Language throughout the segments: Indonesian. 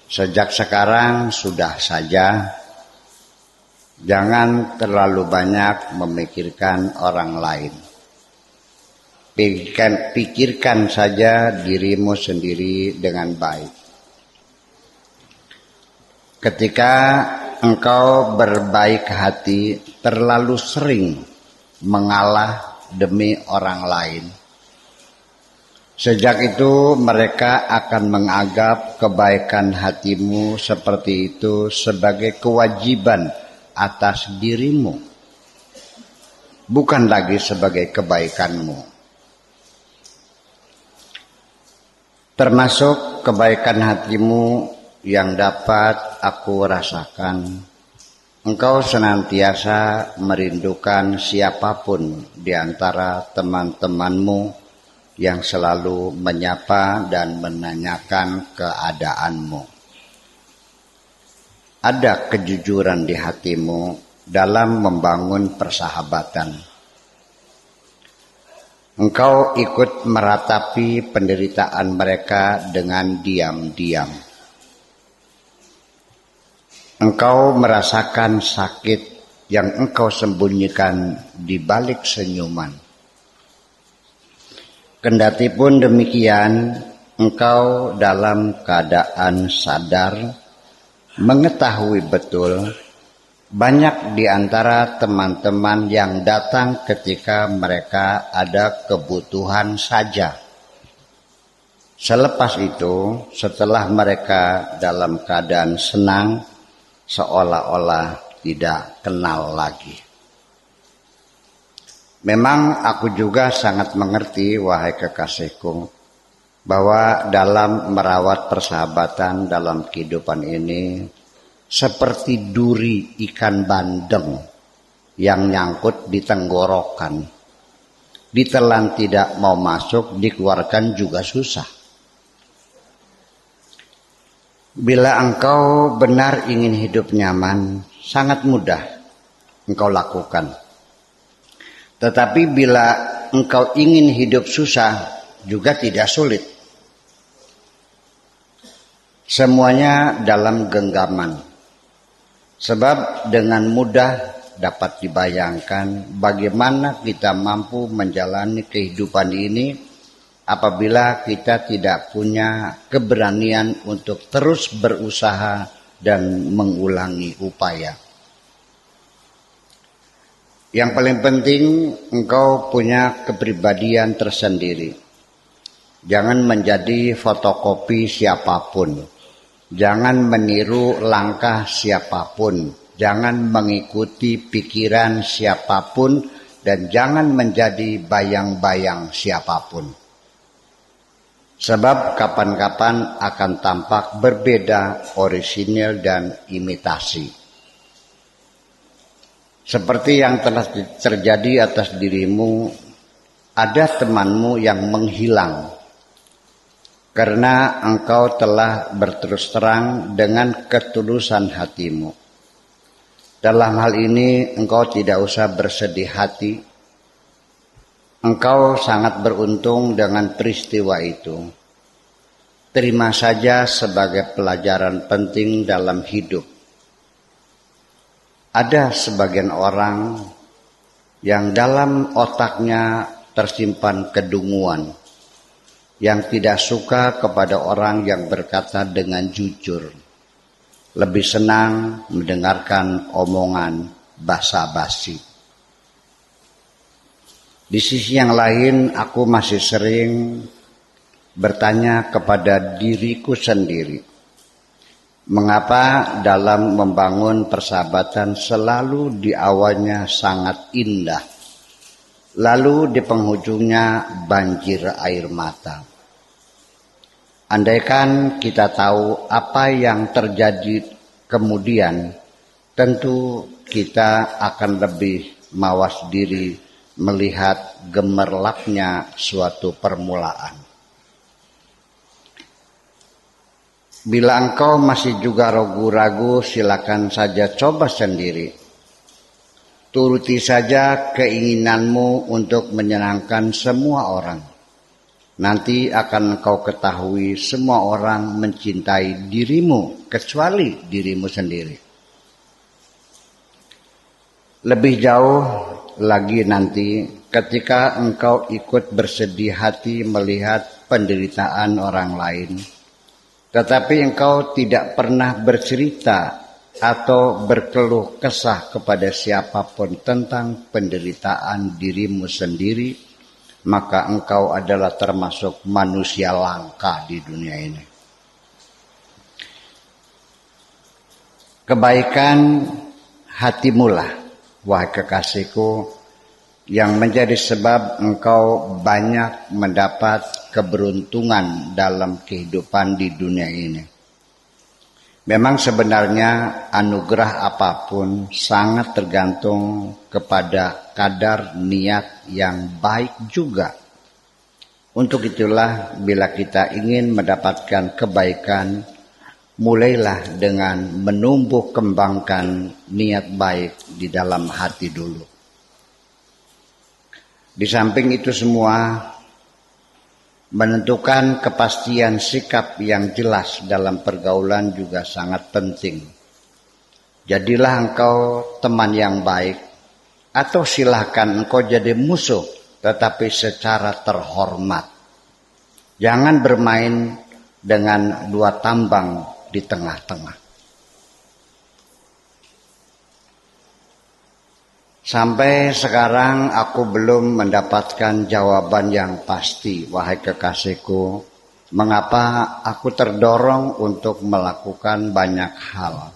Sejak sekarang sudah saja, jangan terlalu banyak memikirkan orang lain. Pikirkan saja dirimu sendiri dengan baik. Ketika engkau berbaik hati, terlalu sering mengalah demi orang lain. Sejak itu mereka akan menganggap kebaikan hatimu seperti itu sebagai kewajiban atas dirimu, bukan lagi sebagai kebaikanmu. Termasuk kebaikan hatimu yang dapat aku rasakan, engkau senantiasa merindukan siapapun di antara teman-temanmu yang selalu menyapa dan menanyakan keadaanmu. Ada kejujuran di hatimu dalam membangun persahabatan. Engkau ikut meratapi penderitaan mereka dengan diam-diam. Engkau merasakan sakit yang engkau sembunyikan di balik senyuman. Kendatipun demikian, engkau dalam keadaan sadar, mengetahui betul, banyak di antara teman-teman yang datang ketika mereka ada kebutuhan saja. Selepas itu, setelah mereka dalam keadaan senang, seolah-olah tidak kenal lagi. Memang aku juga sangat mengerti, wahai kekasihku, bahwa dalam merawat persahabatan dalam kehidupan ini seperti duri ikan bandeng yang nyangkut di tenggorokan. Ditelan tidak mau masuk, dikeluarkan juga susah. Bila engkau benar ingin hidup nyaman, sangat mudah engkau lakukan. Tetapi bila engkau ingin hidup susah, juga tidak sulit. Semuanya dalam genggaman. Sebab dengan mudah dapat dibayangkan bagaimana kita mampu menjalani kehidupan ini apabila kita tidak punya keberanian untuk terus berusaha dan mengulangi upaya. Yang paling penting, engkau punya kepribadian tersendiri. Jangan menjadi fotokopi siapapun. Jangan meniru langkah siapapun. Jangan mengikuti pikiran siapapun. Dan jangan menjadi bayang-bayang siapapun. Sebab kapan-kapan akan tampak berbeda orisinil dan imitasi. Seperti yang telah terjadi atas dirimu, ada temanmu yang menghilang karena engkau telah berterus terang dengan ketulusan hatimu. Dalam hal ini engkau tidak usah bersedih hati. Engkau sangat beruntung dengan peristiwa itu. Terima saja sebagai pelajaran penting dalam hidup. Ada sebagian orang yang dalam otaknya tersimpan kedunguan, yang tidak suka kepada orang yang berkata dengan jujur, lebih senang mendengarkan omongan basa-basi. Di sisi yang lain, aku masih sering bertanya kepada diriku sendiri, mengapa dalam membangun persahabatan selalu di awalnya sangat indah, lalu di penghujungnya banjir air mata. Andaikan kita tahu apa yang terjadi kemudian, tentu kita akan lebih mawas diri melihat gemerlapnya suatu permulaan. Bila engkau masih juga ragu-ragu, silakan saja coba sendiri. Turuti saja keinginanmu untuk menyenangkan semua orang. nanti akan kau ketahui semua orang mencintai dirimu kecuali dirimu sendiri. Lebih jauh lagi nanti ketika engkau ikut bersedih hati melihat penderitaan orang lain, tetapi engkau tidak pernah bercerita atau berkeluh kesah kepada siapapun tentang penderitaan dirimu sendiri, maka engkau adalah termasuk manusia langka di dunia ini. Kebaikan hatimulah, wahai kekasihku, yang menjadi sebab engkau banyak mendapat keberuntungan dalam kehidupan di dunia ini. Memang sebenarnya anugerah apapun sangat tergantung kepada kadar niat yang baik juga. Untuk itulah bila kita ingin mendapatkan kebaikan, mulailah dengan menumbuh kembangkan niat baik di dalam hati dulu. Di samping itu semua, menentukan kepastian sikap yang jelas dalam pergaulan juga sangat penting. Jadilah engkau teman yang baik, atau silahkan engkau jadi musuh, tetapi secara terhormat. Jangan bermain dengan dua tambang di tengah-tengah. Sampai sekarang aku belum mendapatkan jawaban yang pasti, wahai kekasihku, mengapa aku terdorong untuk melakukan banyak hal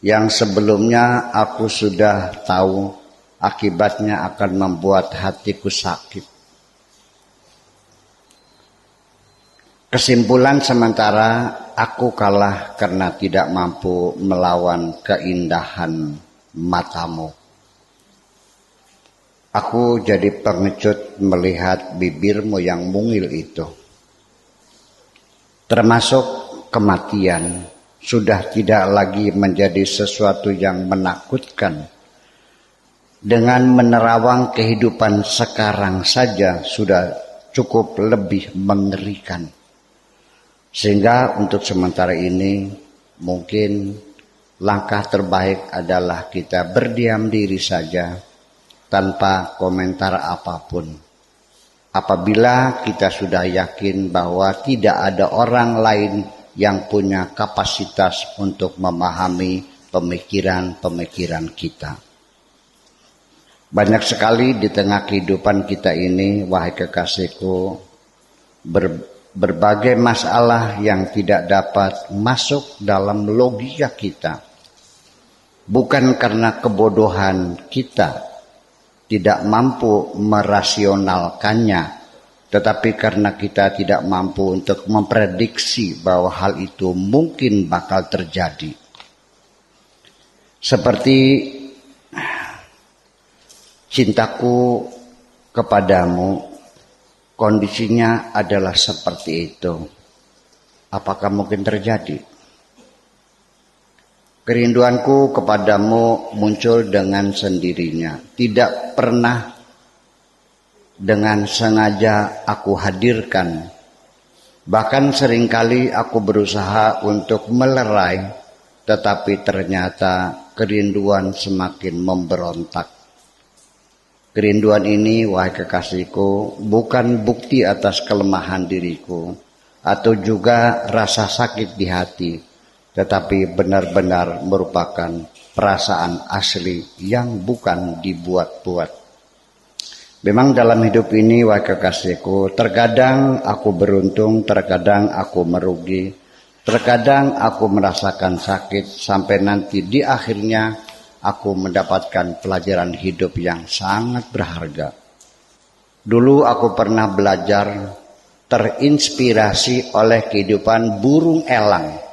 yang sebelumnya aku sudah tahu akibatnya akan membuat hatiku sakit. Kesimpulan sementara, aku kalah karena tidak mampu melawan keindahan matamu. Aku jadi pengecut melihat bibirmu yang mungil itu. Termasuk kematian sudah tidak lagi menjadi sesuatu yang menakutkan. Dengan menerawang kehidupan sekarang saja sudah cukup lebih mengerikan. Sehingga untuk sementara ini mungkin langkah terbaik adalah kita berdiam diri saja, tanpa komentar apapun. Apabila kita sudah yakin bahwa tidak ada orang lain yang punya kapasitas untuk memahami pemikiran-pemikiran kita. Banyak sekali di tengah kehidupan kita ini, wahai kekasihku, berbagai masalah yang tidak dapat masuk dalam logika kita. Bukan karena kebodohan kita tidak mampu merasionalkannya, tetapi karena kita tidak mampu untuk memprediksi bahwa hal itu mungkin bakal terjadi. Seperti cintaku kepadamu, kondisinya adalah seperti itu. Apakah mungkin terjadi? Kerinduanku kepadamu muncul dengan sendirinya. Tidak pernah dengan sengaja aku hadirkan. Bahkan seringkali aku berusaha untuk melerai, tetapi ternyata kerinduan semakin memberontak. Kerinduan ini, wahai kekasihku, bukan bukti atas kelemahan diriku atau juga rasa sakit di hati, tetapi benar-benar merupakan perasaan asli yang bukan dibuat-buat. Memang dalam hidup ini, wahai kekasihku, terkadang aku beruntung, terkadang aku merugi, terkadang aku merasakan sakit, sampai nanti di akhirnya aku mendapatkan pelajaran hidup yang sangat berharga. Dulu aku pernah belajar terinspirasi oleh kehidupan burung elang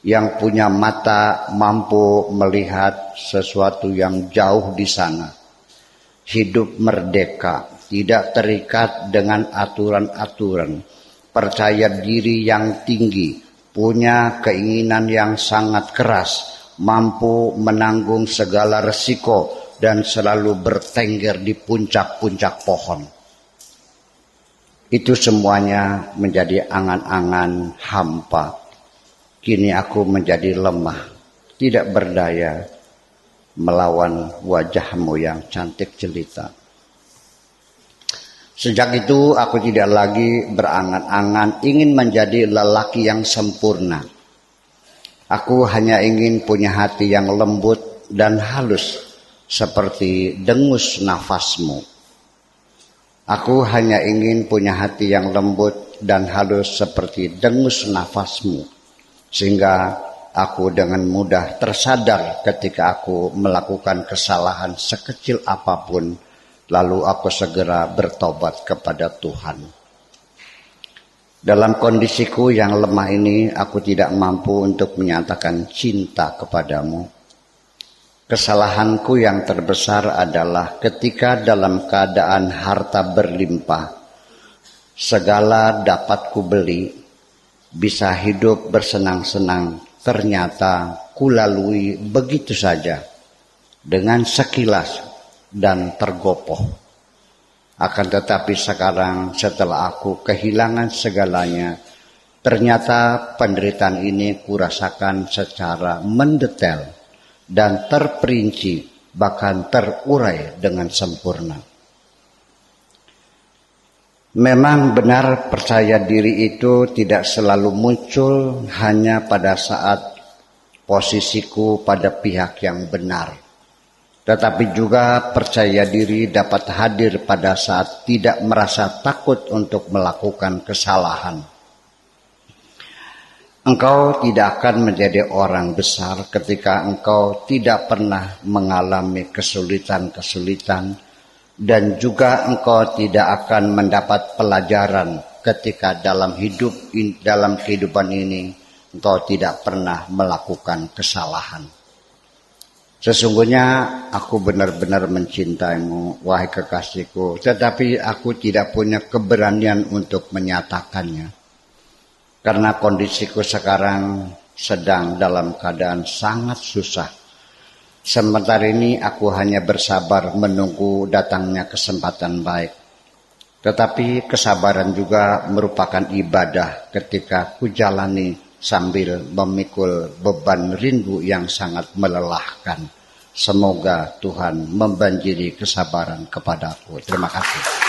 yang punya mata mampu melihat sesuatu yang jauh di sana. Hidup merdeka, tidak terikat dengan aturan-aturan, percaya diri yang tinggi, punya keinginan yang sangat keras, mampu menanggung segala resiko, dan selalu bertengger di puncak-puncak pohon. Itu semuanya menjadi angan-angan hampa. Kini aku menjadi lemah, tidak berdaya melawan wajahmu yang cantik jelita. Sejak itu aku tidak lagi berangan-angan ingin menjadi lelaki yang sempurna. Aku hanya ingin punya hati yang lembut dan halus seperti dengus nafasmu. Aku hanya ingin punya hati yang lembut dan halus seperti dengus nafasmu. Sehingga aku dengan mudah tersadar ketika aku melakukan kesalahan sekecil apapun. Lalu aku segera bertobat kepada Tuhan. Dalam kondisiku yang lemah ini, aku tidak mampu untuk menyatakan cinta kepadamu. Kesalahanku yang terbesar adalah ketika dalam keadaan harta berlimpah, segala dapat kubeli, bisa hidup bersenang-senang, ternyata kulalui begitu saja, dengan sekilas dan tergopoh. Akan tetapi sekarang setelah aku kehilangan segalanya, ternyata penderitaan ini kurasakan secara mendetail dan terperinci, bahkan terurai dengan sempurna. Memang benar percaya diri itu tidak selalu muncul hanya pada saat posisiku pada pihak yang benar. Tetapi juga percaya diri dapat hadir pada saat tidak merasa takut untuk melakukan kesalahan. Engkau tidak akan menjadi orang besar ketika engkau tidak pernah mengalami kesulitan-kesulitan, dan juga engkau tidak akan mendapat pelajaran ketika dalam kehidupan ini engkau tidak pernah melakukan kesalahan. Sesungguhnya aku benar-benar mencintaimu, wahai kekasihku, tetapi aku tidak punya keberanian untuk menyatakannya. Karena kondisiku sekarang sedang dalam keadaan sangat susah. Sementara ini aku hanya bersabar menunggu datangnya kesempatan baik. Tetapi kesabaran juga merupakan ibadah ketika ku jalani sambil memikul beban rindu yang sangat melelahkan. Semoga Tuhan membanjiri kesabaran kepadaku. Terima kasih.